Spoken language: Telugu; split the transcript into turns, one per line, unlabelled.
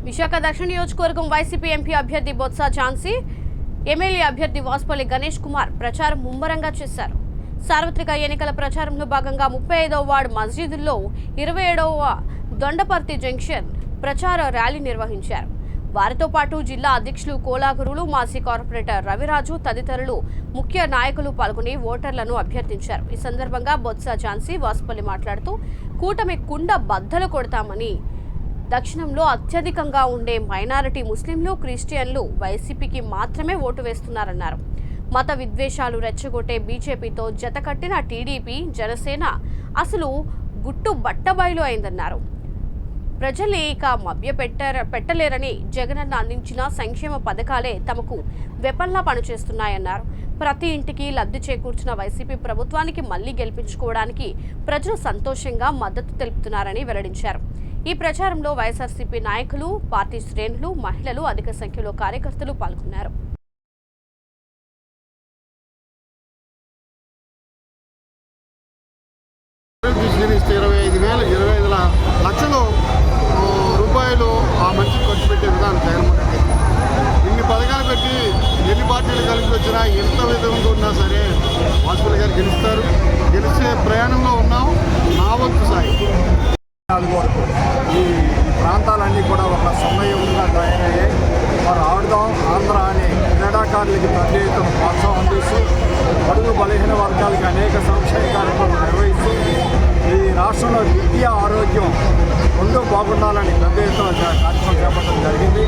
విశాఖ దక్షిణ నియోజకవర్గం వైసీపీ ఎంపీ అభ్యర్థి బొత్స ఝాన్సీ, ఎమ్మెల్యే అభ్యర్థి వాసుపల్లి గణేష్ కుమార్ ప్రచారం ముమ్మరంగా చేశారు. సార్వత్రిక ఎన్నికల ప్రచారంలో భాగంగా 35వ వార్డు మస్జిదుల్లో 27వ దొండపర్తి జంక్షన్ ప్రచార ర్యాలీ నిర్వహించారు. వారితో పాటు జిల్లా అధ్యక్షులు కోలాగురులు, మాజీ కార్పొరేటర్ రవిరాజు తదితరులు ముఖ్య నాయకులు పాల్గొని ఓటర్లను అభ్యర్థించారు. ఈ సందర్భంగా బొత్స ఝాన్సీ, వాసుపల్లి మాట్లాడుతూ కూటమి కుండ బద్దలు కొడతామని, దక్షిణంలో అత్యధికంగా ఉండే మైనారిటీ ముస్లింలు, క్రిస్టియన్లు వైసీపీకి మాత్రమే ఓటు వేస్తున్నారన్నారు. మత విద్వేషాలు రెచ్చగొట్టే బీజేపీతో జతకట్టిన టీడీపీ, జనసేన అసలు గుట్టు బట్టబయలు అయిందన్నారు. ప్రజల్ని ఇక పెట్టలేరని, జగనన్న అందించిన సంక్షేమ పథకాలే తమకు వెపన్లా పనిచేస్తున్నాయన్నారు. ప్రతి ఇంటికి లబ్ధి చేకూర్చిన వైసీపీ ప్రభుత్వానికి మళ్లీ గెలిపించుకోవడానికి ప్రజలు సంతోషంగా మద్దతు తెలుపుతున్నారని వెల్లడించారు. ఈ ప్రచారంలో వైఎస్ఆర్సీపీ నాయకులు, పార్టీ శ్రేణులు, మహిళలు, అధిక సంఖ్యలో కార్యకర్తలు పాల్గొన్నారు.
రూపాయలు ఆ మనిషికి ఖర్చు పెట్టే విధానం జగన్మోహన్ రెడ్డి. ఇన్ని పథకాలు పెట్టి ఎన్ని పార్టీలు కలిసి వచ్చినా ఎంత విధంగా ఉన్నా సరే వాసుపల్లి గారు గెలుస్తారు. గెలిచే ప్రయాణంలో ఉన్నాం. నా వంతు సాయి
4 వరకు ఈ ప్రాంతాలన్నీ కూడా ఒక సమయంగా తయారయ్యాయి. వారు ఆడుదాం ఆంధ్ర అనే క్రీడాకారులకి పెద్ద ఎత్తున ప్రోత్సాహం అందిస్తూ బడుగు బలహీన వర్గాలకి అనేక సంక్షేమ కార్యక్రమాలు నిర్వహిస్తూ ఈ రాష్ట్రంలో విద్య, ఆరోగ్యం రెండూ బాగుండాలని పెద్ద ఎత్తున కార్యక్రమం చేపట్టడం జరిగింది.